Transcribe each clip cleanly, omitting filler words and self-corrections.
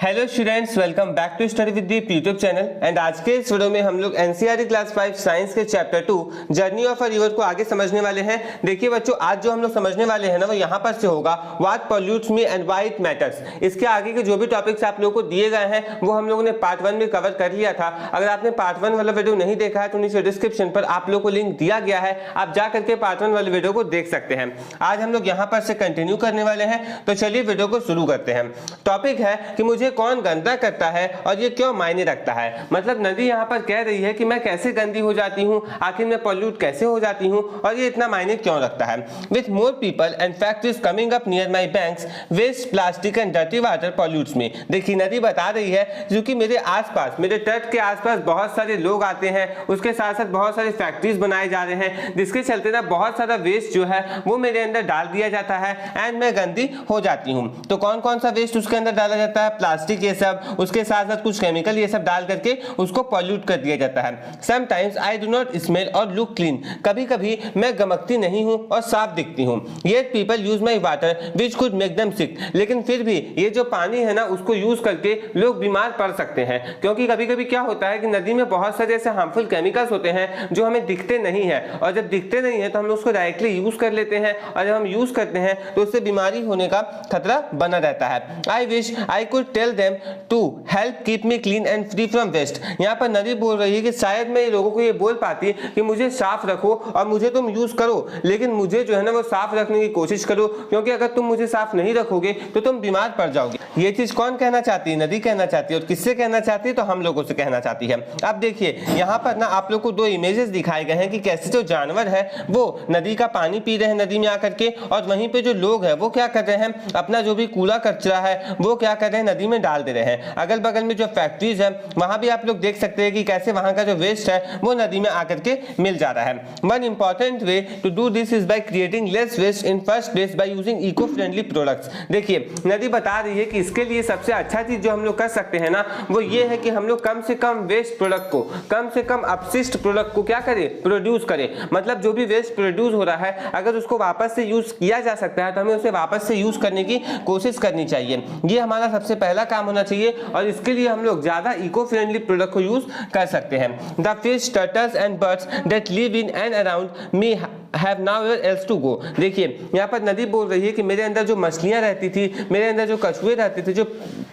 Hello students, welcome back to study with Deep YouTube channel. And आज के इस video में हम लोग एनसीईआरटी क्लास 5 साइंस के chapter 2 journey of a river को आगे समझने वाले हैं। देखिए बच्चों, आज जो हम लोग समझने वाले हैं ना वो यहाँ पर से होगा what pollutes me and why it matters. इसके आगे के जो भी टॉपिक्स आप लोगों को दिए गए हैं वो हम लोगों ने पार्ट 1 में कवर कर लिया था। अगर आपने पार्ट 1 वाला वीडियो नहीं देखा है तो नीचे डिस्क्रिप्शन पर आप लोग को लिंक दिया गया है, आप जा करके पार्ट 1 वाले वीडियो को देख सकते हैं। आज हम लोग यहाँ पर से कंटिन्यू करने वाले हैं, तो चलिए वीडियो को शुरू करते हैं। टॉपिक है कि मुझे कौन गंदा करता है और ये क्यों मायने रखता है। मतलब नदी यहाँ पर कह रही है कि मैं कैसे गंदी हो जाती हूँ, आखिर मैं पॉल्यूट कैसे हो जाती हूँ और ये इतना मायने क्यों रखता है। With more people and factories coming up near my banks, waste plastic and dirty water pollutes me. देखिए नदी बता रही है क्योंकि मेरे आसपास, मेरे तट के आसपास बहुत सारे लोग आते हैं, उसके साथ साथ बहुत सारी फैक्ट्रीज बनाए जा रहे हैं, जिसके चलते ना बहुत सारा वेस्ट जो है वो मेरे अंदर डाल दिया जाता है एंड मैं गंदी हो जाती हूँ। तो कौन कौन सा वेस्ट उसके अंदर डाला जाता है? प्लास्टिक, ये सब, उसके साथ साथ कुछ केमिकल, ये सब डाल करके उसको पॉल्यूट कर दिया जाता है। Sometimes I do not smell और लुक क्लीन, कभी कभी मैं गमकती नहीं हूँ और साफ दिखती हूँ। Yet people use my water which could make them sick, लेकिन फिर भी ये जो पानी है ना उसको यूज करके लोग बीमार पड़ सकते हैं। क्योंकि कभी कभी क्या होता है कि नदी में बहुत सारे ऐसे हार्मफुल केमिकल्स होते हैं जो हमें दिखते नहीं है, और जब दिखते नहीं है तो हम उसको डायरेक्टली यूज कर लेते हैं, और जब हम यूज करते हैं तो उससे बीमारी होने का खतरा बना रहता है। I wish I could tell them to help keep me clean and free from waste. यहाँ पर नदी बोल रही है कि शायद मैं लोगों को ये बोल पाती कि मुझे साफ रखो और मुझे तुम यूज करो, लेकिन मुझे जो है ना वो साफ रखने की कोशिश करो, क्योंकि अगर तुम मुझे साफ नहीं रखोगे तो तुम बीमार पड़ जाओगे। ये चीज कौन कहना चाहती है? नदी कहना चाहती है। और किससे कहना चाहती है? तो हम लोगों से कहना चाहती है। अब देखिए यहाँ पर ना आप लोग को दो इमेजेस दिखाए गए हैं कि कैसे जो जानवर है वो नदी का पानी पी रहे हैं नदी में आकर के, और वहीं पे जो लोग हैं वो क्या कर रहे हैं, अपना जो भी कूड़ा कचरा है वो क्या कर रहे हैं, नदी में डाल दे रहे हैं। अगल बगल में जो फैक्ट्रीज है वहां भी आप लोग देख सकते हैं कि कैसे वहां का जो वेस्ट है वो नदी में आकर के मिल जा रहा है। One important way to do this is by creating less waste in first place by using eco friendly products. देखिए नदी बता रही है कि इसके लिए सबसे अच्छा चीज जो हम लोग कर सकते हैं ना वो ये है कि हम लोग कम से कम वेस्ट प्रोडक्ट को, कम से कम अपशिष्ट प्रोडक्ट को क्या करें, प्रोड्यूस करें। मतलब जो भी वेस्ट प्रोड्यूस हो रहा है अगर उसको वापस से यूज किया जा सकता है तो हमें उसे वापस से यूज करने की कोशिश करनी चाहिए। ये हमारा सबसे पहला काम होना चाहिए, और इसके लिए हम लोग ज्यादा इको फ्रेंडली प्रोडक्ट को यूज कर सकते हैं। The fish, turtles and birds that live in and around me have nowhere else to go। देखिए यहाँ पर नदी बोल रही है कि मेरे अंदर जो मछलियां रहती थी, मेरे अंदर जो कछुए रहते थे, जो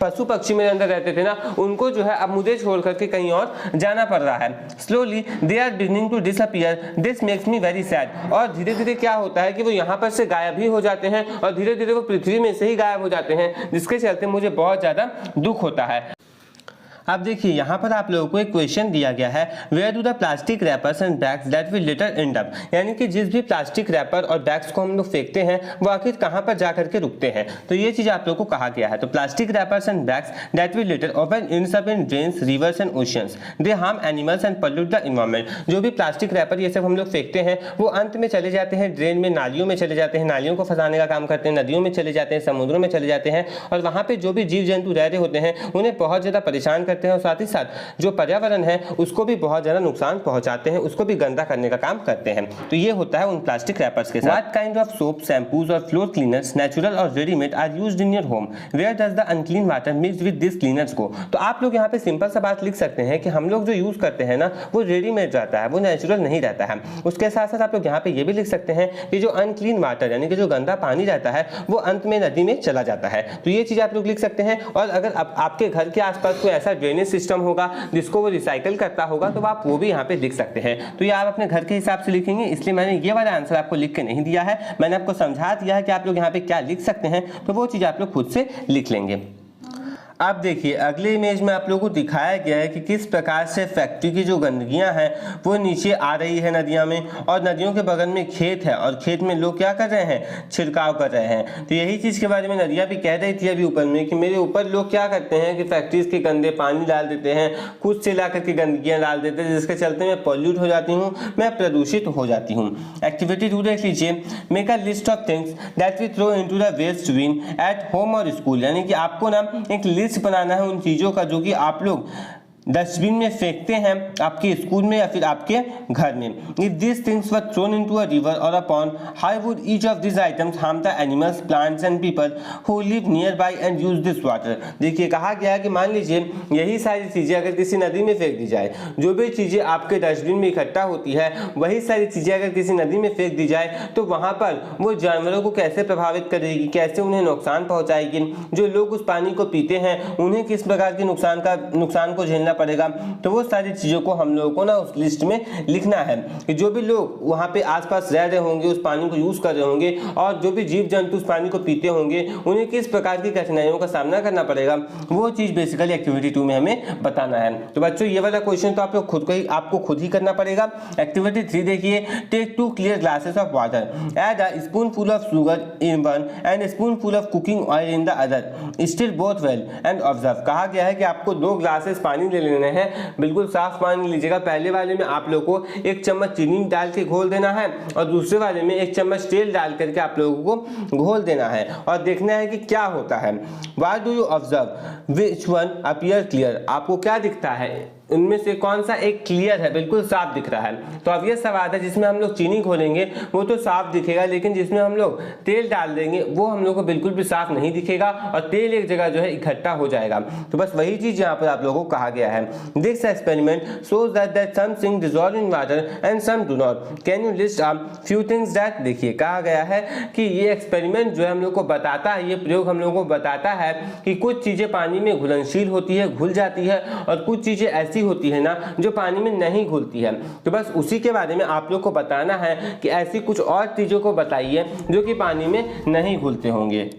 पशु पक्षी मेरे अंदर रहते थे ना, उनको जो है अब मुझे छोड़ करके कहीं और जाना पड़ रहा है। Slowly they are beginning to disappear, this makes me very sad. और धीरे धीरे क्या होता है कि वो यहाँ पर से गायब ही हो जाते हैं, और धीरे धीरे वो पृथ्वी में से ही गायब हो जाते हैं, जिसके चलते मुझे बहुत ज्यादा दुख होता है। अब देखिए यहाँ पर आप लोगों को एक क्वेश्चन दिया गया है, where do the plastic wrappers and bags that will later end up. यानी कि जिस भी प्लास्टिक रैपर और बैग्स को हम लोग फेंकते हैं वो आखिर कहाँ पर जा करके रुकते हैं, तो ये चीज आप लोगों को कहा गया है। तो plastic wrappers and bags that will letter often ends up in drains, reverse and oceans, they harm animals and pollute the environment. जो भी प्लास्टिक रैपर ये सब हम लोग फेंकते हैं वो अंत में चले जाते हैं ड्रेन में, नालियों में चले जाते हैं, नालियों को फंसाने का काम करते हैं, नदियों में चले जाते हैं, समुद्रों में चले जाते हैं, और वहाँ पे जो भी जीव जंतु रह रहे होते हैं उन्हें बहुत ज्यादा परेशान करते हैं, और साथ ही साथ जो पर्यावरण है उसको भी बहुत ज्यादा नुकसान पहुंचाते हैं, उसको भी गंदा करने का काम करते हैं। तो ये होता है उन प्लास्टिक रैपर्स के साथ। What kind of soap, shampoos और floor cleaners, natural और ready-made are used in your home? Where does the unclean water mix with these cleaners go? तो आप लोग यहाँ पे सिंपल सा बात लिख सकते हैं कि हम लोग जो यूज करते हैं ना वो रेडीमेड रहता है, वो नेचुरल नहीं रहता है। उसके साथ साथ आप लोग यहाँ पे ये भी लिख सकते हैं कि जो अनक्लीन वाटर यानी कि जो गंदा पानी रहता है वो अंत में नदी में चला जाता है। तो ये चीज आप लोग लिख सकते हैं। और अगर आपके घर के आसपास कोई ऐसा ड्रेनेज सिस्टम होगा जिसको वो रिसाइकल करता होगा तो आप वो भी यहाँ पे लिख सकते हैं। तो ये आप अपने घर के हिसाब से लिखेंगे, इसलिए मैंने ये वाला आंसर आपको लिख के नहीं दिया है, मैंने आपको समझा दिया है कि आप लोग यहाँ पे क्या लिख सकते हैं, तो वो चीज़ आप लोग खुद से लिख लेंगे। अब देखिए अगले इमेज में आप लोगों को दिखाया गया है कि किस प्रकार से फैक्ट्री की जो गंदगियां हैं वो नीचे आ रही है नदियों में, और नदियों के बगल में खेत है और खेत में लोग क्या कर रहे हैं, छिड़काव कर रहे हैं। तो यही चीज़ के बारे में नदियाँ भी कह रही थी अभी ऊपर में कि मेरे ऊपर लोग क्या करते हैं कि फैक्ट्रीज के गंदे पानी डाल देते हैं, खुद से ला करके गंदगियाँ डाल देते हैं, जिसके चलते मैं पॉल्यूट हो जाती हूँ, मैं प्रदूषित हो जाती हूँ। एक्टिविटी 2 देख लीजिए, make a list of things that we throw into the waste bin at home और स्कूल। यानी कि आपको ना एक लिस्ट बनाना है उन चीज़ों का जो कि आप लोग डस्टबिन में फेंकते हैं आपके स्कूल में या फिर आपके घर में। If this things were thrown into a river और a pond, how would each of this items harm the animals, plants and people who live near by and use this water. देखिए कहा गया है कि मान लीजिए यही सारी चीजें अगर किसी नदी में फेंक दी जाए, जो भी चीजें आपके डस्टबिन में इकट्ठा होती है वही सारी चीजें अगर किसी नदी में फेंक दी जाए तो वहां पर वो जानवरों को कैसे प्रभावित करेगी, कैसे उन्हें नुकसान पहुंचाएगी, जो लोग उस पानी को पीते हैं उन्हें किस प्रकार के नुकसान को झेलना पड़ेगा। तो वो सारी चीजों को हम लोगों को ना उस लिस्ट में लिखना है कि जो भी लोग वहां पे आसपास रह रहे होंगे, उस पानी को यूज कर रहे होंगे और जो भी जीव जंतु उस पानी को पीते होंगे उन्हें किस प्रकार की कठिनाइयों का सामना करना पड़ेगा, वो चीज बेसिकली एक्टिविटी 2 में हमें बताना है। तो बच्चों ये वाला क्वेश्चन तो आपको खुद ही करना पड़ेगा। एक्टिविटी 3 देखिए, take 2 clear glasses of water, add a spoonful of sugar in one and spoonful of cooking oil in the other, stir both well and observe. कहा गया है कि आपको 2 ग्लासेस पानी ले लेने हैं, बिल्कुल साफ पानी लीजिएगा। पहले वाले में आप लोगों को 1 चम्मच चीनी डाल के घोल देना है और दूसरे वाले में 1 चम्मच तेल डाल करके आप लोगों को घोल देना है और देखना है कि क्या होता है। What do you observe, which one appear clear, आपको क्या दिखता है, उनमें से कौन सा एक क्लियर है, बिल्कुल साफ दिख रहा है। तो अब ये सवाल है जिसमें हम लोग चीनी घोलेंगे वो तो साफ दिखेगा, लेकिन जिसमें हम लोग तेल डाल देंगे वो हम लोग को बिल्कुल भी साफ नहीं दिखेगा और तेल एक जगह जो है इकट्ठा हो जाएगा। तो बस वही चीज यहाँ पर आप लोगों को कहा गया है। This experiment shows that some things dissolve in water and some do not. Can you list a few things that, देखिए कहा गया है कि ये एक्सपेरिमेंट जो है हम लोग को बताता है, ये प्रयोग हम लोगों को बताता है कि कुछ चीजें पानी में घुलनशील होती है, घुल जाती है और कुछ चीजें ऐसी होती है ना जो पानी में नहीं घुलती है। तो बस उसी के बारे में आप लोग को बताना है कि ऐसी कुछ और चीजों को बताइए जो कि पानी में नहीं घुलते होंगे।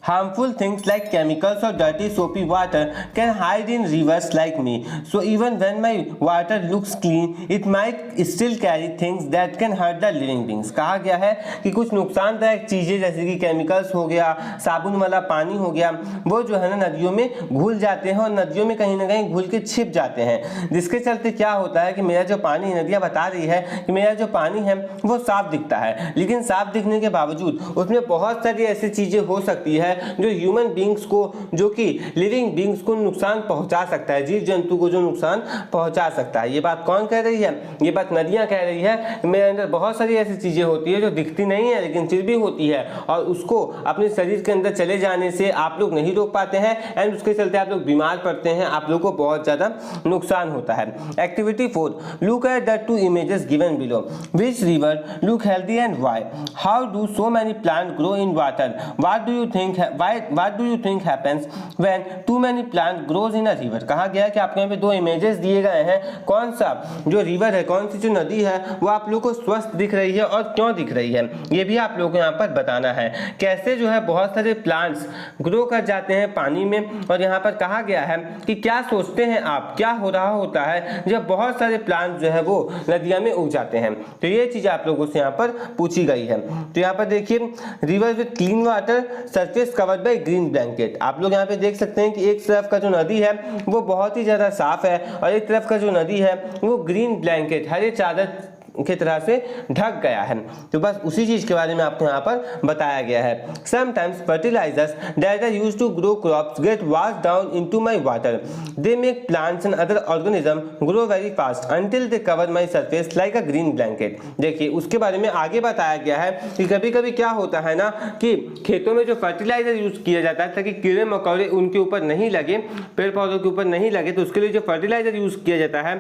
Harmful things like chemicals or dirty soapy water can hide in rivers like me. So even when my water looks clean, it might still carry things that can hurt the living beings. कहा गया है कि कुछ नुकसानदायक चीजें जैसे कि chemicals हो गया, साबुन वाला पानी हो गया, वो जो है ना नदियों में घुल जाते हैं और नदियों में कहीं ना कहीं घुल के छिप जाते हैं, जिसके चलते क्या होता है कि मेरा जो पानी, नदियाँ बता रही है कि मेरा जो पानी है वो साफ दिखता है, लेकिन साफ दिखने के बावजूद उसमें बहुत सारी ऐसी चीजें हो सकती है जो ह्यूमन बींग्स को, जो कि लिविंग बींग्स को नुकसान पहुंचा सकता है, जीव जंतु को जो नुकसान पहुंचा सकता है। ये बात कौन कह रही है? ये बात नदियां कह रही है। मेरे अंदर बहुत सारी ऐसी चीजें होती है जो दिखती नहीं है लेकिन फिर भी होती है और उसको अपने शरीर के अंदर चले जाने से आप लोग नहीं रोक पाते हैं एंड उसके चलते आप लोग बीमार पड़ते हैं, आप लोग को बहुत ज्यादा नुकसान होता है। Activity 4, look at the 2 images given below. Which river look healthy and why? How do so many plants grow in water? What do you think happens when too many plants grows in a river? कहा गया है कि आपको यहाँ पे 2 images दिए गए हैं, कौन सा जो रिवर है, कौन सी जो नदी है वो आप लोग को स्वस्थ दिख रही है और क्यों दिख रही है, ये भी आप लोगों को यहाँ पर बताना है। कैसे जो है बहुत सारे प्लांट्स ग्रो कर जाते हैं पानी में और यहाँ पर कहा गया है कि क्या सोचते हैं आप, क्या हो रहा होता है जब बहुत सारे प्लांट्स जो है वो नदियाँ में उग जाते हैं। तो ये चीज आप लोगों से यहाँ पर पूछी गई है। तो यहाँ पर देखिए, river with clean water, surface covered by green blanket. आप लोग यहाँ पे देख सकते हैं कि एक तरफ का जो नदी है वो बहुत ही ज्यादा साफ है और एक तरफ का जो नदी है वो ग्रीन ब्लैंकेट, हरे चादर की तरह से ढक गया है। तो बस उसी चीज के बारे में आपको यहाँ पर बताया गया है। Sometimes fertilizers that are used to grow crops get washed down into my water. They make plants and other organisms grow very fast until they cover my surface like a green blanket. देखिए उसके बारे में आगे बताया गया है कि कभी कभी क्या होता है ना कि खेतों में जो फर्टिलाइजर यूज किया जाता है ताकि कीड़े मकोड़े उनके ऊपर नहीं लगे, पेड़ पौधों के ऊपर नहीं लगे, तो उसके लिए जो फर्टिलाइजर यूज किया जाता है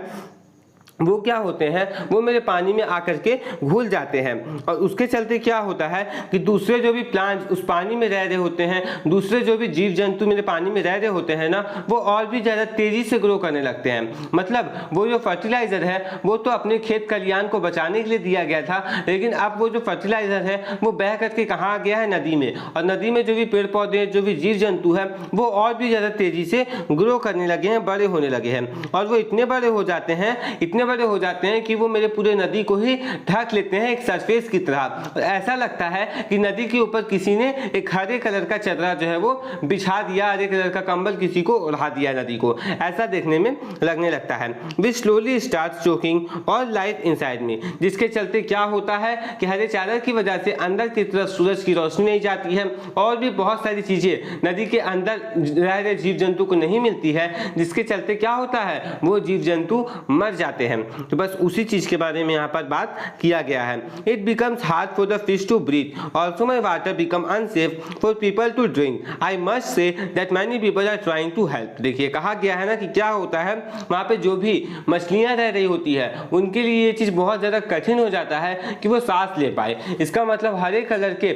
वो क्या होते हैं, वो मेरे पानी में आकर के घुल जाते हैं और उसके चलते क्या होता है कि दूसरे जो भी प्लांट्स उस पानी में रह रहे होते हैं, दूसरे जो भी जीव जंतु मेरे पानी में रह रहे होते हैं ना, वो और भी ज़्यादा तेजी से ग्रो करने लगते हैं। मतलब वो जो फर्टिलाइजर है वो तो अपने खेत खलियान को बचाने के लिए दिया गया था, लेकिन अब वो जो फर्टिलाइजर है वो बह करके कहाँ गया है, नदी में, और नदी में जो भी पेड़ पौधे, जो भी जीव जंतु है वो और भी ज़्यादा तेजी से ग्रो करने लगे हैं, बड़े होने लगे हैं और वो इतने बड़े हो जाते हैं, इतने बड़े हो जाते हैं कि वो मेरे पूरे नदी को ही ढक लेते हैं एक सरफेस की तरह। ऐसा लगता है कि नदी के ऊपर किसी ने एक हरे कलर का चदरा जो है वो बिछा दिया, हरे कलर का कंबल किसी को उड़ा दिया नदी को, ऐसा देखने में लगने लगता है। वी स्लोली स्टार्ट चोकिंग और लाइट इनसाइड मी, जिसके चलते क्या होता है कि हरे चादर की वजह से अंदर की तरफ सूरज की रोशनी नहीं जाती है और भी बहुत सारी चीजें नदी के अंदर रह रहे जीव जंतु को नहीं मिलती है, जिसके चलते क्या होता है वो जीव जंतु मर जाते हैं। तो बस उसी चीज के बारे में यहाँ पर बात किया गया है। It becomes hard for the fish to breathe, also my water become unsafe for people to drink, I must say that many people are trying to help. देखिए कहा गया है ना कि क्या होता है वहां पे जो भी मछलियां रह रही होती है उनके लिए ये चीज बहुत ज्यादा कठिन हो जाता है कि वो सांस ले पाए। इसका मतलब हरे कलर के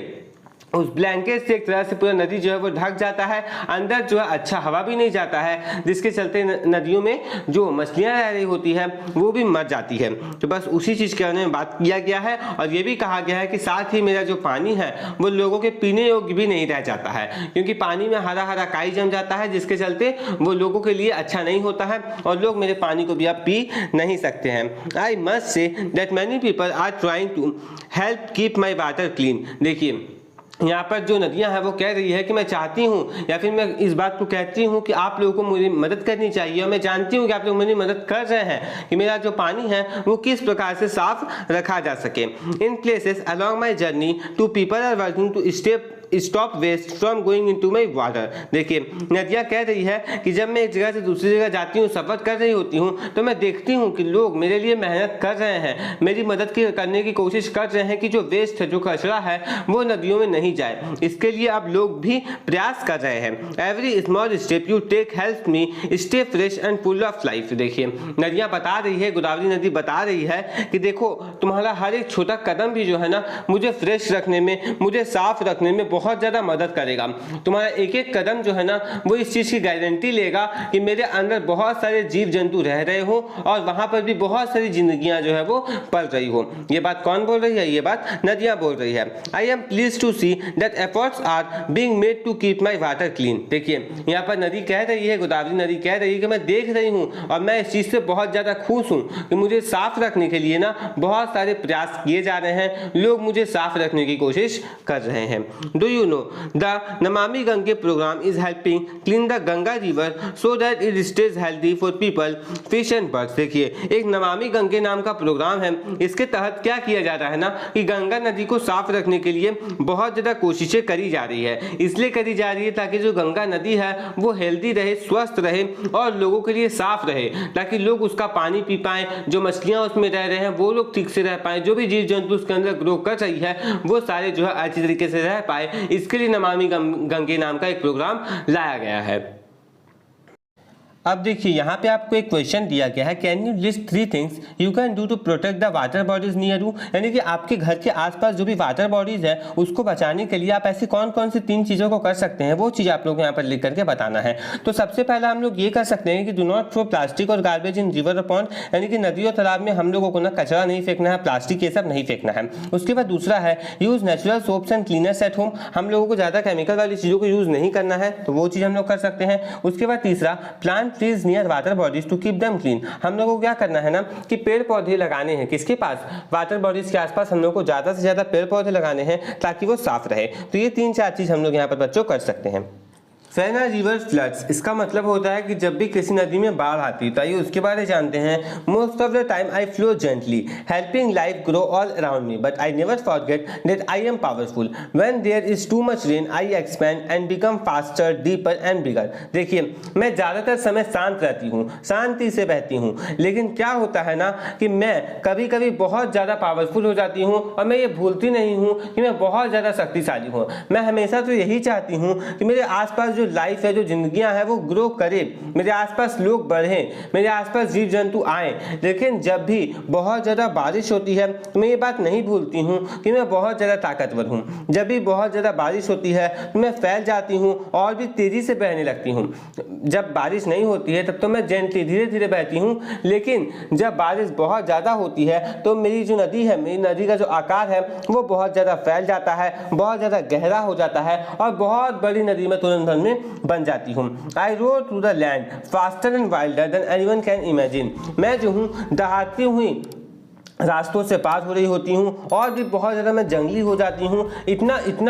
उस ब्लैंकेट से एक तरह से पूरा नदी जो है वो ढक जाता है, अंदर जो है अच्छा हवा भी नहीं जाता है, जिसके चलते नदियों में जो मछलियां रह रही होती है वो भी मर जाती है। तो बस उसी चीज के बारे में बात किया गया है और ये भी कहा गया है कि साथ ही मेरा जो पानी है वो लोगों के पीने योग्य भी नहीं रह जाता है, क्योंकि पानी में हरा हरा काई जम जाता है, जिसके चलते वो लोगों के लिए अच्छा नहीं होता है और लोग मेरे पानी को भी आप पी नहीं सकते हैं। I must say that many people are trying to help keep my water clean. देखिए यहाँ पर जो नदियाँ हैं वो कह रही है कि मैं चाहती हूँ या फिर मैं इस बात को कहती हूँ कि आप लोगों को मुझे मदद करनी चाहिए और मैं जानती हूँ कि आप लोग मेरी मदद कर रहे हैं कि मेरा जो पानी है वो किस प्रकार से साफ रखा जा सके। In places along my journey too people are working to stop waste from going into my water. देखिए नदियाँ कह रही है कि जब मैं एक जगह से दूसरी जगह जाती हूँ, सफर कर रही होती हूँ, तो मैं देखती हूँ कि लोग मेरे लिए मेहनत कर रहे हैं, मेरी मदद करने की कोशिश कर रहे हैं कि जो वेस्ट है, जो कचरा है वो नदियों में नहीं जाए। इसके लिए अब लोग भी प्रयास कर रहे हैं। Every small step you take help me stay fresh and full of life. देखिए नदियाँ बता रही है, गोदावरी नदी बता रही है कि देखो तुम्हारा हर एक छोटा कदम भी जो है ना मुझे फ्रेश रखने में, मुझे साफ रखने में बहुत ज्यादा मदद करेगा। तुम्हारा एक एक कदम जो है ना वो इस चीज की गारंटी लेगा कि मेरे अंदर बहुत सारे जीव जंतु रह रहे हो और वहां पर भी बहुत सारी जिंदगियां जो है वो पल रही हो। ये बात कौन बोल रही है? ये बात नदियां बोल रही है। I am please to see that efforts are being made to keep my water clean. देखिए यहाँ पर नदी कह रही है, गोदावरी नदी कह रही है कि मैं देख रही हूँ और मैं इस चीज से बहुत ज्यादा खुश हूँ कि मुझे साफ रखने के लिए ना बहुत सारे प्रयास किए जा रहे हैं, लोग मुझे साफ रखने की कोशिश कर रहे हैं। Do you know the Namami Gange program is helping clean the Ganga river so that it stays healthy for people, fish and birds। देखिए एक नमामि गंगे नाम का प्रोग्राम है, इसके तहत क्या किया जा रहा है ना कि गंगा नदी को साफ रखने के लिए बहुत ज़्यादा कोशिशें करी जा रही है। इसलिए करी जा रही है ताकि जो गंगा नदी है वो हेल्दी रहे, स्वस्थ रहे और लोगों के लिए साफ रहे, ताकि लोग उसका पानी पी पाएँ, जो मछलियाँ उसमें रह रहे हैं वो लोग ठीक से रह पाएँ, जो भी जीव जंतु उसके अंदर ग्रो कर रही है वो सारे जो है अच्छी तरीके से रह पाए। इसके लिए नमामि गंगे नाम का एक प्रोग्राम लाया गया है। अब देखिए यहाँ पे आपको एक क्वेश्चन दिया गया है, can you list 3 things you can do to protect the water bodies near you. यानी कि आपके घर के आसपास जो भी वाटर बॉडीज है उसको बचाने के लिए आप ऐसी कौन कौन सी 3 चीज़ों को कर सकते हैं, वो चीज़ आप लोग यहाँ पर लिख करके बताना है। तो सबसे पहला हम लोग ये कर सकते हैं कि डू नॉट थ्रो प्लास्टिक और गार्बेज इन रिवर और पॉन्ड, यानी कि नदी और तालाब में हम लोगों को ना कचरा नहीं फेंकना है, प्लास्टिक ये सब नहीं फेंकना है। उसके बाद दूसरा है use natural soaps and cleaners at home, हम लोगों को ज़्यादा केमिकल वाली चीज़ों को यूज़ नहीं करना है, तो वो चीज़ हम लोग कर सकते हैं। उसके बाद तीसरा plant trees near water bodies to keep them clean, हम लोगों को क्या करना है ना कि पेड़ पौधे लगाने हैं, किसके पास? वाटर बॉडीज के आसपास हम लोग को ज्यादा से ज्यादा पेड़ पौधे लगाने हैं ताकि वो साफ रहे। तो ये 3-4 चीज हम लोग यहाँ पर बच्चों कर सकते हैं। व्हेन अ रिवर फ्लड्स, इसका मतलब होता है कि जब भी किसी नदी में बाढ़ आती है, तो आइए उसके बारे में जानते हैं। Most of the time I flow gently helping life grow all around me, but I never forget that I am powerful. When there is too much rain I expand and become faster, deeper and bigger. देखिए मैं ज़्यादातर समय शांत रहती हूँ, शांति से बहती हूँ, लेकिन क्या होता है ना कि मैं कभी कभी बहुत ज़्यादा पावरफुल हो जाती हूँ और मैं ये भूलती नहीं हूँ कि मैं बहुत ज़्यादा शक्तिशाली हूँ। मैं हमेशा तो यही चाहती हूँ कि मेरे आसपास जो लाइफ है, जो जिंदगियां हैं वो ग्रो करे, मेरे आसपास लोग बढ़ें, मेरे आसपास जीव जंतु आए। लेकिन जब भी बहुत ज़्यादा बारिश होती है तो मैं ये बात नहीं भूलती हूँ कि मैं बहुत ज़्यादा ताकतवर हूँ। जब भी बहुत ज़्यादा बारिश होती है तो मैं फैल जाती हूँ और भी तेज़ी से बहने लगती हूँ। जब बारिश नहीं होती है तब तो मैं जेंटली धीरे धीरे बहती हूँ, लेकिन जब बारिश बहुत ज़्यादा होती है तो मेरी जो नदी है, मेरी नदी का जो आकार है वो बहुत ज़्यादा फैल जाता है, बहुत ज़्यादा गहरा हो जाता है और बहुत बड़ी नदी में तुरंत में में बन जाती हूँ। I rode to the land faster and wilder than anyone can imagine. मैं जो हूँ दहाड़ती हुई रास्तों से पार हो रही होती हूँ और भी बहुत ज़्यादा मैं जंगली हो जाती हूँ।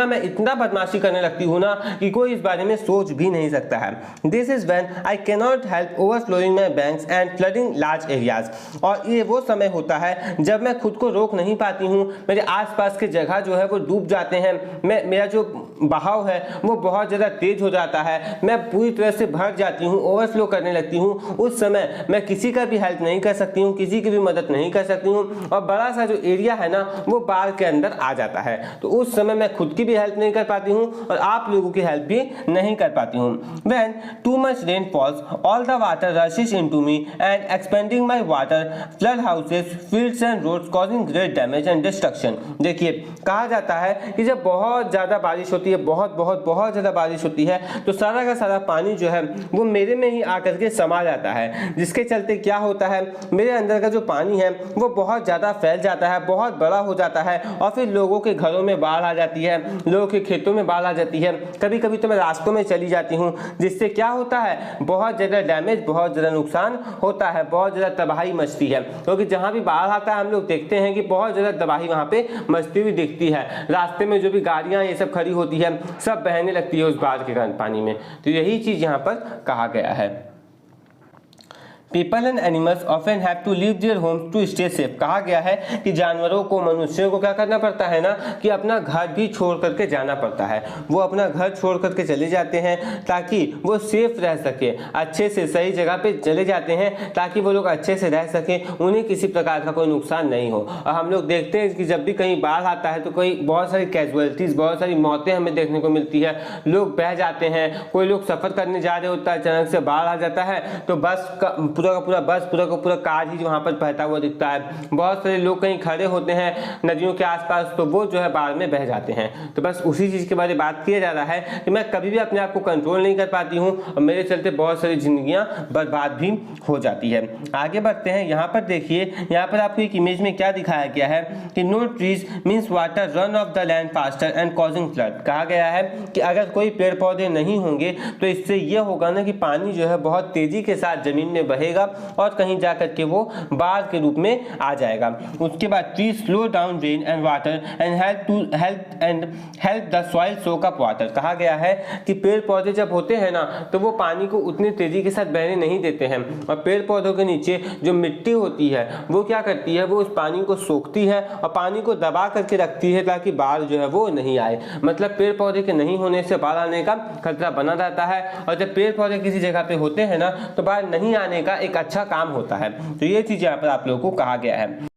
मैं इतना बदमाशी करने लगती हूँ ना कि कोई इस बारे में सोच भी नहीं सकता है। This is when I can not help overflowing my banks and flooding large areas. और ये वो समय होता है जब मैं खुद को रोक नहीं पाती हूँ, मेरे आसपास के जगह जो है वो डूब जाते हैं, मेरा जो बहाव है वो बहुत ज़्यादा तेज हो जाता है, मैं पूरी तरह से भर जाती हूँ, ओवरफ्लो करने लगती हूँ। उस समय मैं किसी का भी हेल्प नहीं कर सकती हूँ, किसी की भी मदद नहीं कर सकती हूँ और बड़ा सा जो एरिया है ना वो बाढ़ के अंदर आ जाता है। तो उस समय मैं खुद की भी हेल्प नहीं कर पाती हूँ और आप लोगों की हेल्प भी नहीं कर पाती हूँ। When too much rain falls, all the water rushes into me and expanding my water flood houses, fields and roads, causing great damage and destruction। देखिए कहा जाता है कि जब बहुत ज़्यादा बारिश होती है, बहुत ज़्यादा बारिश होती है तो सारा का सारा पानी जो है वो मेरे में ही आकर के समा जाता है, जिसके चलते क्या होता है मेरे अंदर का जो पानी है वो बहुत ज़्यादा फैल जाता है, बहुत बड़ा हो जाता है और फिर लोगों के घरों में बाढ़ आ जाती है, लोगों के खेतों में बाढ़ आ जाती है, कभी कभी तो मैं रास्तों में चली जाती हूँ, जिससे क्या होता है बहुत ज़्यादा डैमेज, बहुत ज़्यादा नुकसान होता है, बहुत ज़्यादा तबाही मचती है। क्योंकि जहाँ भी बाढ़ आता है हम लोग देखते हैं कि बहुत ज़्यादा तबाही वहाँ पे मचती हुई दिखती है। रास्ते में जो भी गाड़ियाँ ये सब खड़ी होती है सब बहने लगती है उस बाढ़ के कारण पानी में। तो यही चीज़ यहाँ पर कहा गया है। People and animals often have to leave their homes to stay safe. कहा गया है कि जानवरों को, मनुष्यों को क्या करना पड़ता है ना कि अपना घर भी छोड़ करके जाना पड़ता है। वो अपना घर छोड़ करके चले जाते हैं ताकि वो सेफ रह सके, अच्छे से सही जगह पे चले जाते हैं ताकि वो लोग अच्छे से रह सके, उन्हें किसी प्रकार का कोई नुकसान नहीं हो। और हम लोग देखते हैं कि जब भी कहीं बाढ़ आता है तो कोई बहुत सारी कैजुअलिटीज़, बहुत सारी मौतें हमें देखने को मिलती है, लोग बह जाते हैं, कोई लोग सफ़र करने जा रहे होता है, अचानक से बाढ़ आ जाता है तो बस का पूरा कार ही वहाँ पर बहता हुआ दिखता है। बहुत सारे लोग कहीं खड़े होते हैं नदियों के आसपास तो वो जो है बाढ़ में बह जाते हैं। तो बस उसी चीज़ के बारे में बात किया जा रहा है कि मैं कभी भी अपने आप को कंट्रोल नहीं कर पाती हूँ और मेरे चलते बहुत सारी जिंदगियाँ बर्बाद भी हो जाती है। आगे बढ़ते हैं, यहाँ पर देखिए, यहाँ पर आपको एक इमेज में क्या दिखाया गया है कि no trees means water run off the land faster and causing flood. कहा गया है कि अगर कोई पेड़ पौधे नहीं होंगे तो इससे ये होगा ना कि पानी जो है बहुत तेजी के साथ जमीन में बहेगा और कहीं जा करके वो बाढ़ के रूप में आ जाएगा। उसके बाद tree slow down rain and water and help the soil soak up water. कहा गया है कि पेड़ पौधे जब होते हैं ना तो वो पानी को उतनी तेजी के साथ बहने नहीं देते हैं और पेड़ पौधों के नीचे जो मिट्टी होती है वो क्या करती है, वो उस पानी को सोखती है और पानी को दबा करके रखती है ताकि बाढ़ जो है वो नहीं आए। मतलब पेड़ पौधे के नहीं होने से बाढ़ आने का खतरा बना रहता है और जब पेड़ पौधे किसी जगह पे होते हैं ना तो बाढ़ नहीं आने का एक अच्छा काम होता है। तो ये चीज यहाँ पर आप लोगों को कहा गया है।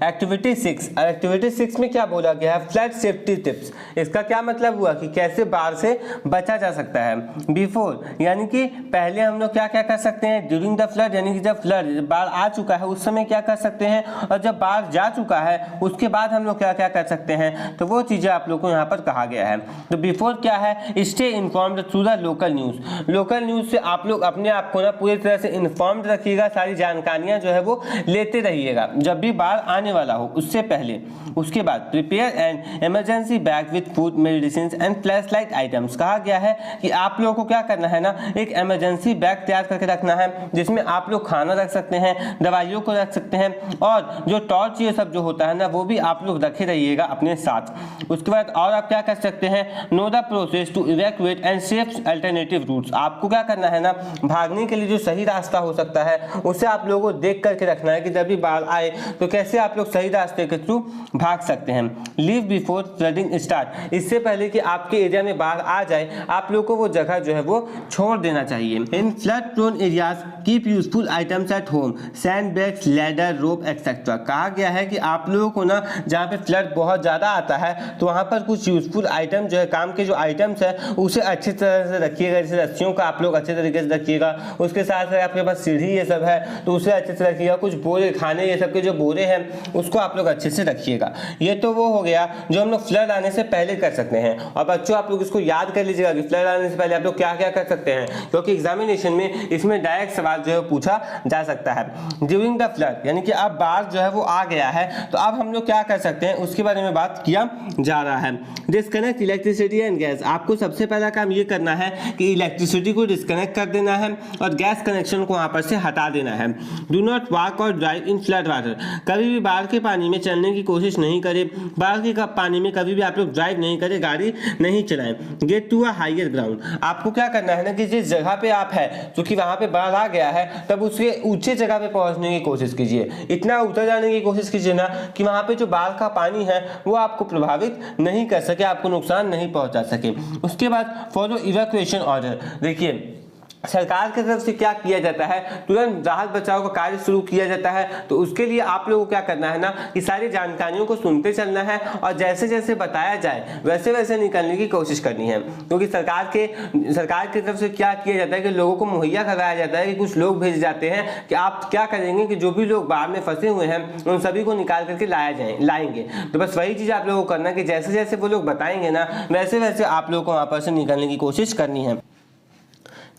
एक्टिविटी 6, और एक्टिविटी 6 में क्या बोला गया है, फ्लड सेफ्टी टिप्स। इसका क्या मतलब हुआ कि कैसे बाढ़ से बचा जा सकता है। बिफोर यानी कि पहले हम लोग क्या क्या कर सकते हैं, ड्यूरिंग द फ्लड यानी कि जब फ्लड बाढ़ आ चुका है उस समय क्या कर सकते हैं, और जब बाढ़ जा चुका है उसके बाद हम लोग क्या क्या कर सकते हैं, तो वो चीजें आप लोग को यहाँ पर कहा गया है। तो बिफोर क्या है, stay informed through the local news. Local news से आप लोग अपने आप को ना पूरी तरह से इन्फॉर्म्ड रखिएगा, सारी जानकारियां जो है वो लेते रहिएगा जब भी बाढ़ आने वाला हो उससे पहले। उसके बाद prepare an emergency bag with food, medicine and flashlight items. कहा गया है कि आप लोगों को क्या करना है ना, एक इमरजेंसी बैग तैयार करके रखना है जिसमें आप लोग खाना रख सकते हैं, दवाइयों को रख सकते हैं, और जो टॉर्च ये सब जो होता है ना वो भी आप लोग रखे रहिएगा अपने साथ। उसके बाद और आप क्या कर सकते हैं, know the process to evacuate and safe alternative routes. आपको क्या करना है ना, भागने के लिए जो सही रास्ता हो सकता है उसे आप लोगों को देख करके रखना है कि जब भी बाढ़ आए तो कैसे आप लोग सही रास्ते के थ्रू भाग सकते हैं। लीव बिफोर फ्लडिंग स्टार्ट, इससे पहले कि आपके एरिया में बाढ़ आ जाए आप लोग को वो जगह जो है वो छोड़ देना चाहिए। In flood prone areas keep useful items at home, sand bags, ladder, rope etcetera. कहा गया है कि आप लोगों को ना जहाँ पे फ्लड बहुत ज़्यादा आता है तो वहाँ पर कुछ यूजफुल आइटम जो है, काम के जो आइटम्स है उसे अच्छी तरह से रखिएगा। जैसे रस्सियों का आप लोग अच्छे तरीके से रखिएगा, उसके साथ साथ आपके पास सीढ़ी ये सब है तो उसे अच्छे से रखिएगा। कुछ बोरे, खाने ये सब के जो बोरे हैं उसको आप लोग अच्छे से रखिएगा। ये तो वो हो गया जो हम लोग फ्लड आने से पहले कर सकते हैं। और बच्चों आप लोग इसको याद कर लीजिएगा कि फ्लड आने से पहले आप लोग क्या क्या कर सकते हैं, क्योंकि एग्जामिनेशन में इसमें डायरेक्ट सवाल जो है पूछा जा सकता है। ड्यूरिंग द फ्लड यानी कि अब बाढ़ जो है वो आ गया है तो अब हम लोग क्या कर सकते हैं उसके बारे में बात किया जा रहा है। Disconnect electricity and gas. आपको सबसे पहला काम ये करना है कि इलेक्ट्रिसिटी को डिस्कनेक्ट कर देना है और गैस कनेक्शन को वहां पर से हटा देना है। डू नॉट वॉक और ड्राइव इन फ्लड वाटर। कभी भी बाढ़ के पानी में चलने की कोशिश नहीं करें। बाढ़ के पानी में कभी भी आप लोग ड्राइव नहीं करें, गाड़ी नहीं चलाएं। Get to a higher ground. आपको क्या करना है ना कि जिस जगह पे आप है, क्योंकि वहां पे बाढ़ आ गया है, तब उसके ऊंचे जगह पे पहुंचने की कोशिश कीजिए। इतना उतर जाने की कोशिश कीजिए ना कि वहां पे जो बाढ़ का पानी है वो आपको प्रभावित नहीं कर सके, आपको नुकसान नहीं पहुंचा सके। उसके बाद फॉलो इवैक्यूएशन ऑर्डर। देखिए सरकार की तरफ से क्या किया जाता है, तुरंत राहत बचाव का कार्य शुरू किया जाता है। तो उसके लिए आप लोगों को क्या करना है ना कि सारी जानकारियों को सुनते चलना है और जैसे जैसे बताया जाए वैसे वैसे निकलने की कोशिश करनी है। क्योंकि सरकार की तरफ से क्या किया जाता है कि लोगों को मुहैया कराया जाता है कि कुछ लोग भेजे जाते हैं कि आप क्या करेंगे कि जो भी लोग बाढ़ में फंसे हुए हैं उन सभी को निकाल करके लाएंगे। तो बस वही चीज़ आप लोगों को करना है कि जैसे जैसे वो लोग बताएंगे ना वैसे वैसे आप लोगों को वहाँ पर से निकलने की कोशिश करनी है।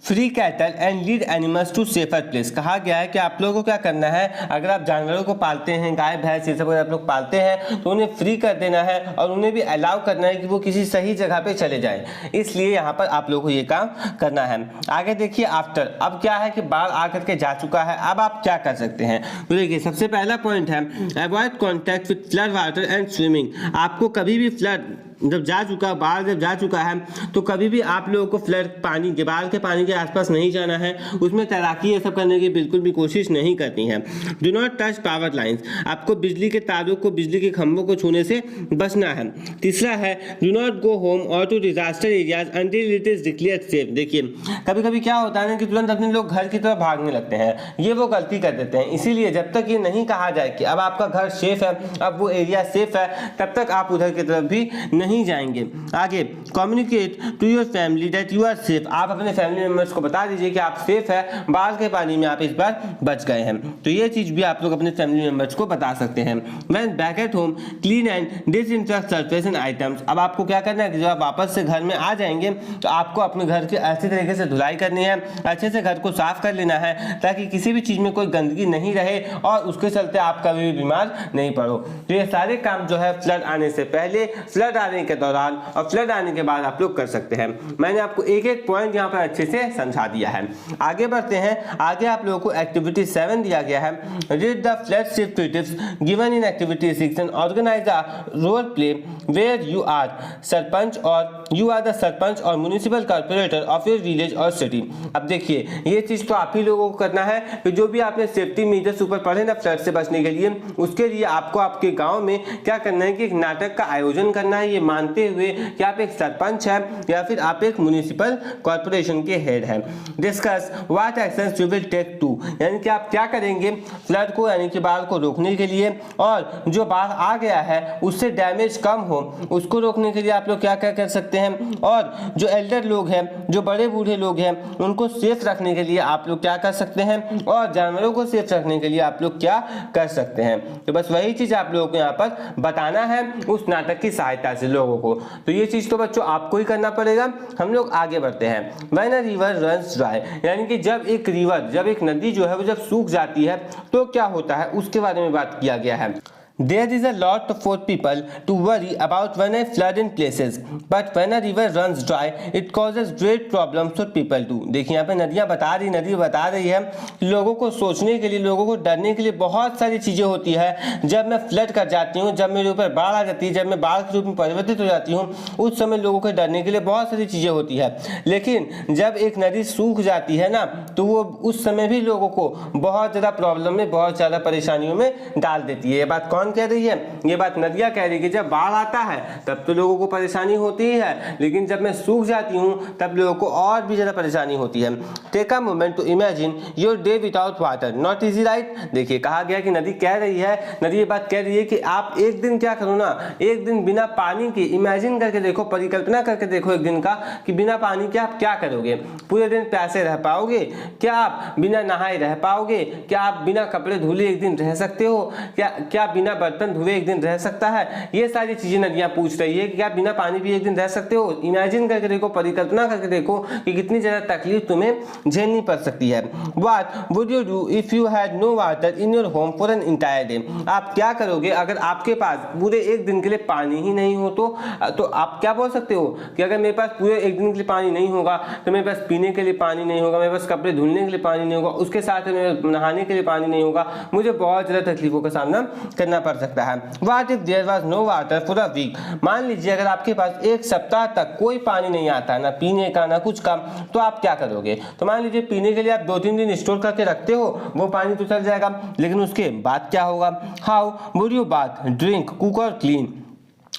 Free cattle and lead animals to safer place. कहा गया है कि आप लोगों को क्या करना है, अगर आप जानवरों को पालते हैं, गाय भैंस ये सब अगर आप लोग पालते हैं तो उन्हें फ्री कर देना है और उन्हें भी अलाउ करना है कि वो किसी सही जगह पे चले जाएं। इसलिए यहाँ पर आप लोगों को ये काम करना है। आगे देखिए आफ्टर, अब क्या है कि बाढ़ आकर के जा चुका है, अब आप क्या कर सकते हैं। तो देखिए सबसे पहला पॉइंट है avoid contact with flood water and swimming. आपको कभी भी फ्लड जब जा चुका, बाढ़ जब जा चुका है तो कभी भी आप लोगों को फ्लड पानी के, बाढ़ के पानी के आसपास नहीं जाना है, उसमें तैराकी ये सब करने की बिल्कुल भी कोशिश नहीं करनी है। Do not touch power lines. आपको बिजली के तारों को, बिजली के खंभों को छूने से बचना है। तीसरा है do not go home or to disaster areas until it is declared safe. देखिए कभी कभी क्या होता है ना कि तुरंत अपने लोग घर की तरफ भागने लगते हैं, ये वो गलती कर देते हैं। इसीलिए जब तक ये नहीं कहा जाए कि अब आपका घर सेफ है, अब वो एरिया सेफ है, तब तक आप उधर की तरफ भी नहीं जाएंगे। आगे communicate to your family that you are safe. आप अपने फैमिली मेंबर्स को बता दीजिए कि आप सेफ है, बाढ़ के पानी में आप इस बार बच गए हैं। तो ये चीज भी आप लोग अपने फैमिली मेंबर्स को बता सकते हैं। When back at home clean and disinfect surface and items. अब आपको क्या करना है कि जब आप वापस से घर में आ जाएंगे तो आपको अपने घर की अच्छे तरीके से धुलाई करनी है, अच्छे से घर को साफ कर लेना है ताकि किसी भी चीज में कोई गंदगी नहीं रहे और उसके चलते आप कभी भी बीमार नहीं पड़ो। तो ये सारे काम जो है फ्लड आने से पहले, फ्लड आने के दौरान और फ्लड आने के बाद आप लोग कर सकते हैं। मैंने आपको एक एक पॉइंट यहाँ पर अच्छे से समझा दिया है। आगे बढ़ते हैं। आगे आप लोगों को एक्टिविटी 7 दिया गया है। Read the flood safety tips given in activity 6 and organise a role play where you are sarpanch or you are the sarpanch or municipal corporator of your village or city. अब देखिए ये चीज तो आप ही लोगों को करना है कि जो भी आपने सेफ्टी मेजर्स ऊपर पढ़े ना फ्लड से बचने के लिए, उसके लिए आपको आपके गाँव में क्या करना है कि एक नाटक का आयोजन करना है। ये मानते हुए कि आप एक सरपंच हैं या फिर आप एक म्युनिसिपल कॉर्पोरेशन के हेड हैं। Discuss what actions you will take to, यानी कि आप क्या करेंगे फ्लड को यानी कि बाढ़ को रोकने के लिए, और जो बाढ़ आ गया है उससे डैमेज कम हो उसको रोकने के लिए आप लोग क्या क्या कर सकते हैं, और जो एल्डर लोग हैं, जो बड़े बूढ़े लोग हैं, उनको सेफ रखने के लिए आप लोग क्या कर सकते हैं, और जानवरों को सेफ रखने के लिए आप लोग क्या कर सकते हैं। तो बस वही चीज आप लोगों को यहाँ पर बताना है उस नाटक की सहायता से लोगों को। तो ये चीज तो बच्चों आपको ही करना पड़ेगा। हम लोग आगे बढ़ते हैं। When a river runs dry, यानी कि जब एक रिवर, जब एक नदी जो है वो जब सूख जाती है तो क्या होता है उसके बारे में बात किया गया है। There is a lot for people to worry about when a flood in places, but when a river runs dry, it causes great problems for people too. देखिए यहाँ पे नदी बता रही है लोगों को सोचने के लिए, लोगों को डरने के लिए बहुत सारी चीज़ें होती है। जब मैं फ्लड कर जाती हूँ, जब मेरे ऊपर बाढ़ आ जाती है, जब मैं बाढ़ के रूप में परिवर्तित हो जाती हूँ, उस समय लोगों को डरने के लिए बहुत सारी चीज़ें होती है। लेकिन जब एक नदी सूख जाती है ना, तो वो उस समय भी लोगों को बहुत ज़्यादा प्रॉब्लम में, बहुत ज़्यादा परेशानियों में डाल देती है। ये बात कौन कह रही है? ये बात नदियां कह रही है कि जब बाढ़ आता है तब तो लोगों को परेशानी होती ही है, लेकिन जब मैं सूख जाती हूँ तब लोगों को और भी ज्यादा परेशानी होती है। Take a moment to imagine your day without water, not easy right. देखिए कहा गया कि नदी कह रही है, नदी ये बात कह रही है कि आप एक दिन क्या करो ना, एक दिन बिना पानी के इमेजिन करके देखो, परिकल्पना करके देखो एक दिन का कि बिना पानी के आप क्या करोगे। पूरे दिन प्यासे रह पाओगे क्या? आप बिना नहाए रह पाओगे क्या? आप बिना कपड़े धुले एक दिन रह सकते हो क्या? क्या बिना बर्तन धुए एक दिन रह सकता है? ये सारी चीजें नदियां पूछ रही है कि क्या बिना पानी पिए एक दिन रह सकते हो? इमेजिन करके देखो, परिकल्पना करके देखो कि कितनी ज्यादा तकलीफ तुम्हें झेलनी पड़ सकती है। What would you do if you had no water in your home for an entire day? आप क्या करोगे अगर आपके पास पूरे एक दिन के लिए पानी ही नहीं हो? तो आप क्या बोल सकते हो कि अगर मेरे पास पूरे एक दिन के लिए पानी नहीं होगा तो मेरे पास पीने के लिए पानी नहीं होगा, मेरे पास कपड़े धुलने के लिए पानी नहीं होगा, उसके साथ में नहाने के लिए पानी नहीं होगा, मुझे बहुत ज्यादा तकलीफों का सामना करना पड़ सकता है। What if there was no water for a week? मान लीजिए अगर आपके पास एक सप्ताह तक कोई पानी नहीं आता, ना पीने का ना कुछ का, तो आप क्या करोगे? तो मान लीजिए पीने के लिए आप 2-3 दिन स्टोर करके रखते हो, वो पानी तो चल जाएगा, लेकिन उसके बाद क्या होगा? How would you bath, drink, cook और clean?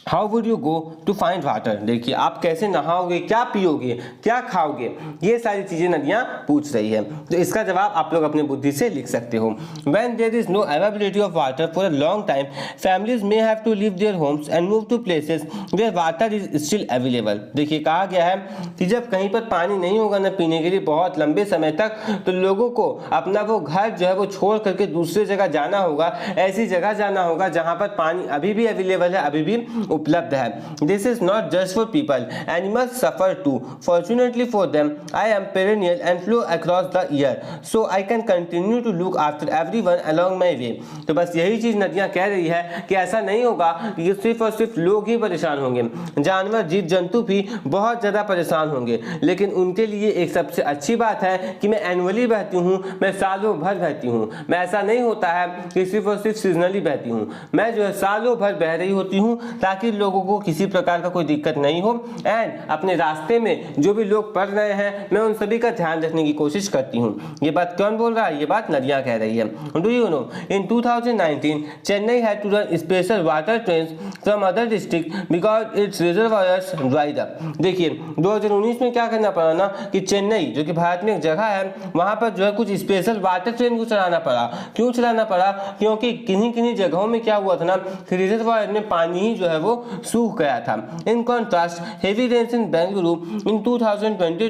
How would you go to find water? देखिए आप कैसे नहाओगे, क्या पियोगे, क्या खाओगे, ये सारी चीजें नदियां पूछ रही है। तो इसका जवाब आप लोग अपने बुद्धि से लिख सकते हो। When there is no availability of water for a long time, families may have to leave their homes and move to places where water is still available. देखिए कहा गया है कि जब कहीं पर पानी नहीं होगा ना पीने के लिए बहुत लंबे समय तक, तो लोगों को अपना वो घर जो है वो छोड़ करके दूसरी जगह जाना होगा, ऐसी जगह जाना होगा जहां पर पानी अभी भी अवेलेबल है, अभी भी उपलब्ध है। This is not just for people, animals suffer too. Fortunately for them I am perennial and flow across the year, so I can continue to look after everyone along my way. तो बस यही चीज नदियां कह रही है कि ऐसा नहीं होगा कि सिर्फ और सिर्फ लोग ही परेशान होंगे, जानवर जीव जंतु भी बहुत ज्यादा परेशान होंगे, लेकिन उनके लिए एक सबसे अच्छी बात है कि मैं एनुअली बहती हूँ, मैं सालों भर बहती हूँ। मैं ऐसा नहीं होता है कि सिर्फ और सिर्फ सीजनली बहती हूँ, मैं जो है सालों भर बह रही होती हूँ ताकि लोगों को किसी प्रकार का कोई दिक्कत नहीं हो। एंड अपने रास्ते में जो भी लोग पढ़ रहे हैं मैं उन सभी का ध्यान रखने की कोशिश करती हूँ। ये बात कौन बोल रहा है? ये बात नदियां कह रही है। Do you know in 2019 Chennai had to run special water trains from other district because its reservoirs dried up. देखिए 2019 में क्या करना पड़ा ना कि चेन्नई जो कि भारत में एक जगह है, वहां पर जो है कुछ स्पेशल वाटर ट्रेन को चलाना पड़ा। क्यों चलाना पड़ा? क्योंकि किन्हीं किन्हीं जगहों में क्या हुआ था ना कि रिजर्वायर में पानी ही जो है वो सूख गया था। In contrast heavy rains in Bengaluru in 2022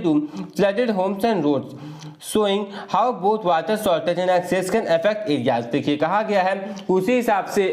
flooded homes and roads, showing how both water shortage and access can affect areas। देखिए कहा गया है उसी हिसाब से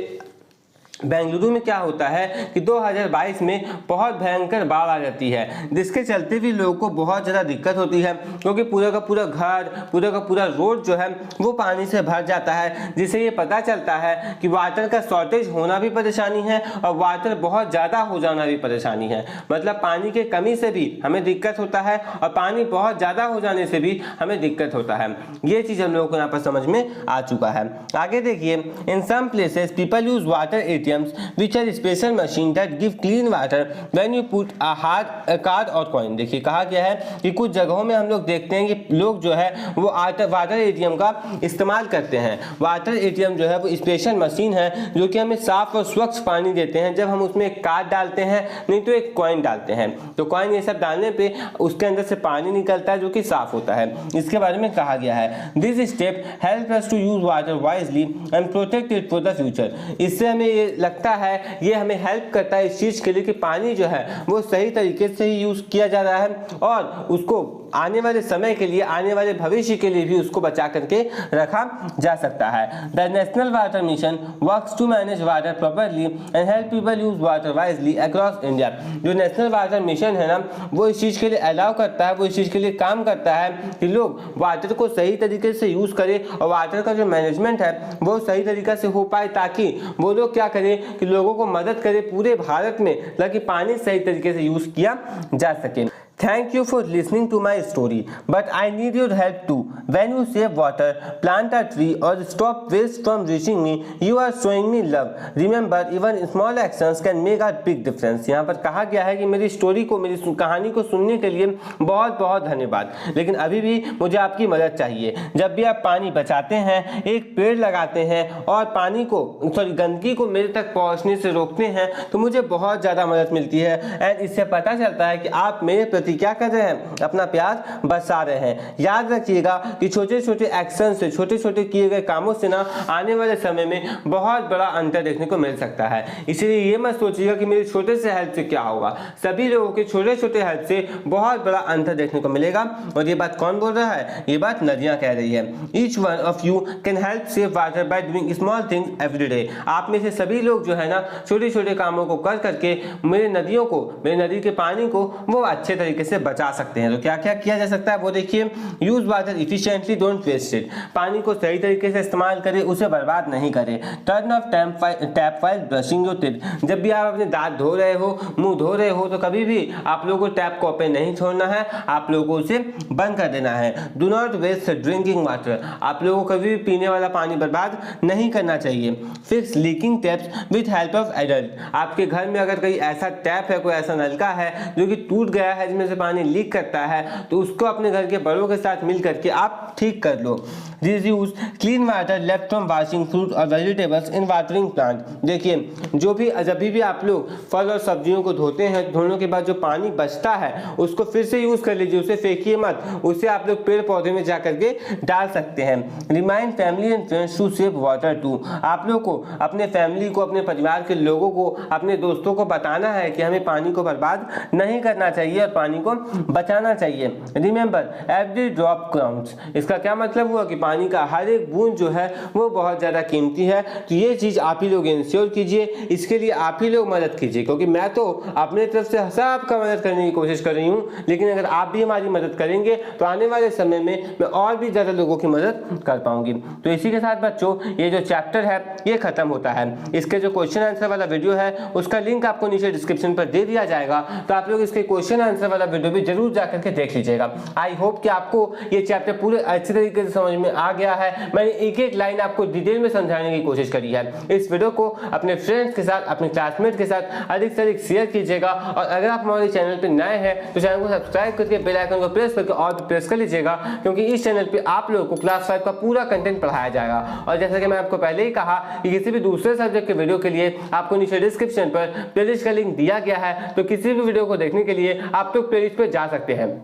बेंगलुरु में क्या होता है कि 2022 में बहुत भयंकर बाढ़ आ जाती है, जिसके चलते भी लोगों को बहुत ज़्यादा दिक्कत होती है, क्योंकि पूरा का पूरा घर, पूरा का पूरा रोड जो है वो पानी से भर जाता है, जिससे ये पता चलता है कि वाटर का शॉर्टेज होना भी परेशानी है और वाटर बहुत ज़्यादा हो जाना भी परेशानी है। मतलब पानी की कमी से भी हमें दिक्कत होता है और पानी बहुत ज़्यादा हो जाने से भी हमें दिक्कत होता है। ये चीज़ हम लोगों को यहाँ पर समझ में आ चुका है। आगे देखिए, in some places people use water ATMs, which are special machine that give clean water when you put a card or coin। देखिए कहा गया है कि कुछ जगहों में हम लोग देखते हैं कि लोग जो है वो वाटर ATM का इस्तेमाल करते हैं। वाटर ATM जो है वो स्पेशल मशीन है जो कि हमें साफ और स्वच्छ पानी देते हैं जब हम उसमें एक कार्ड डालते हैं, नहीं तो एक कॉइन डालते हैं। तो कॉइन ये सब डालने पे उसके अंदर से पानी निकलता है जो कि साफ होता है। इसके बारे में कहा गया है this step help us to use water wisely and protect it for the future. इससे हमें ये लगता है ये हमें हेल्प करता है इस चीज के लिए कि पानी जो है वो सही तरीके से ही यूज किया जा रहा है और उसको आने वाले समय के लिए, आने वाले भविष्य के लिए भी उसको बचा करके रखा जा सकता है। The national water mission works to manage water properly and help people use water wisely across India. जो नेशनल वाटर मिशन है ना वो इस चीज़ के लिए अलाउ करता है, वो इस चीज़ के लिए काम करता है कि लोग वाटर को सही तरीके से यूज़ करें और वाटर का जो मैनेजमेंट है वो सही तरीके से हो पाए, ताकि वो लोग क्या करें कि लोगों को मदद करें पूरे भारत में ताकि पानी सही तरीके से यूज़ किया जा सके। Thank you for listening to my story, but I need your help too. When you save water, plant a tree or stop waste from reaching me, you are showing me love. Remember, even small actions can make a big difference. यहाँ पर कहा गया है कि मेरी story को, मेरी कहानी को सुनने के लिए बहुत बहुत धन्यवाद, लेकिन अभी भी मुझे आपकी मदद चाहिए। जब भी आप पानी बचाते हैं, एक पेड़ लगाते हैं और पानी को गंदगी को मेरे तक पहुँचने से रोकते हैं, तो मुझे बहुत ज़्यादा मदद मिलती है। एंड इससे पता चलता है कि आप मेरे प्रति क्या कर रहे हैं, अपना प्यार बरसा रहे हैं। याद रखिएगा कि छोटे छोटे एक्शन से, छोटे छोटे किए गए कामों से ना आने वाले समय में बहुत बड़ा अंतर देखने को मिल सकता है। इसलिए ये मत सोचिएगा कि मेरे छोटे से हेल्प से क्या होगा, सभी लोगों के छोटे छोटे हेल्प से बहुत बड़ा अंतर देखने को मिलेगा। और ये बात कौन बोल रहा है, ये बात नदियां कह रही है। Each one of you can help save water by doing small things every day. आप में से सभी लोग जो है ना छोटे छोटे कामों को कर करके मेरे नदियों को, मेरे नदी के पानी को वो अच्छे तरीके से बचा सकते हैं। तो क्या क्या किया जा सकता है वो देखिए। Use water efficiently, don't waste it. पानी को सही तरीके से इस्तेमाल करें, उसे बर्बाद नहीं करें। Turn off tap while brushing your teeth. जब भी आप अपने दांत धो रहे हो, मुंह धो रहे हो, तो कभी भी आप लोगों को टैप को ओपन नहीं छोड़ना है, आप लोगों को उसे बंद कर देना है। Do not waste drinking water. आप लोगों को कभी भी पीने वाला पानी बर्बाद नहीं करना चाहिए। Fix leaking taps with help of adult. आपके घर में अगर कोई ऐसा टैप है, कोई ऐसा नलका है जो कि टूट गया है, जिसमें से पानी लीक करता है, तो उसको अपने घर के बड़ों के साथ मिल करके आप ठीक कर लो। Reuse clean water left from washing fruit और वेजिटेबल्स इन वाटरिंग प्लांट। देखिए जब भी आप लोग फल और सब्जियों को धोते हैं, धोने के बाद जो पानी बचता है उसको फिर से यूज कर लीजिए, उसे फेंकिए मत, उसे आप लोग पेड़ पौधे में जा करके डाल सकते हैं। Remind family and friends to save water too. आप लोग को अपने फैमिली को, अपने परिवार के लोगों को, अपने दोस्तों को बताना है कि हमें पानी को बर्बाद नहीं करना चाहिए और पानी को बचाना चाहिए। Remember every drop counts. इसका क्या मतलब हुआ कि पानी का हर एक बूंद जो है वो बहुत ज़्यादा कीमती है। तो ये चीज़ आप ही लोग इंश्योर कीजिए, इसके लिए आप ही लोग मदद कीजिए, क्योंकि मैं तो अपने तरफ से सबका मदद करने की कोशिश कर रही हूँ, लेकिन अगर आप भी हमारी मदद करेंगे तो आने वाले समय में मैं और भी ज़्यादा लोगों की मदद कर पाऊंगी। तो इसी के साथ बच्चों ये जो चैप्टर है ये खत्म होता है। इसके जो क्वेश्चन आंसर वाला वीडियो है उसका लिंक आपको नीचे डिस्क्रिप्शन पर दे दिया जाएगा, तो आप लोग इसके क्वेश्चन आंसर वाला वीडियो भी जरूर जाकर के देख लीजिएगा। आई होप कि आपको ये चैप्टर पूरे अच्छे तरीके से समझ में आ गया है। मैंने एक एक लाइन आपको डिटेल में समझाने की कोशिश करी है। इस वीडियो को अपने फ्रेंड्स के साथ, अपने क्लासमेट के साथ अधिक से अधिक शेयर कीजिएगा, और अगर आप हमारे चैनल पर नए हैं तो चैनल को सब्सक्राइब करके बेल आइकन को प्रेस करके और भी प्रेस कर लीजिएगा, क्योंकि इस चैनल पे आप लोगों को क्लास 5 का पूरा कंटेंट पढ़ाया जाएगा। और जैसा कि मैं आपको पहले ही कहा कि किसी भी दूसरे सब्जेक्ट के वीडियो के लिए आपको नीचे डिस्क्रिप्शन पर प्लेलिस्ट का लिंक दिया गया है, तो किसी भी वीडियो को देखने के लिए आप लोग प्लेलिस्ट पे जा सकते हैं।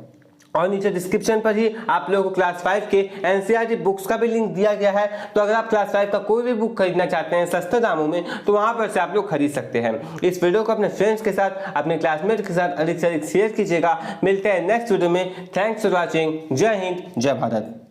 और नीचे डिस्क्रिप्शन पर ही आप लोगों को क्लास 5 के एनसीईआरटी बुक्स का भी लिंक दिया गया है, तो अगर आप क्लास 5 का कोई भी बुक खरीदना चाहते हैं सस्ते दामों में, तो वहां पर से आप लोग खरीद सकते हैं। इस वीडियो को अपने फ्रेंड्स के साथ, अपने क्लासमेट के साथ अधिक से अधिक शेयर कीजिएगा। मिलते हैं नेक्स्ट वीडियो में। Thanks for watching. जय हिंद, जय भारत।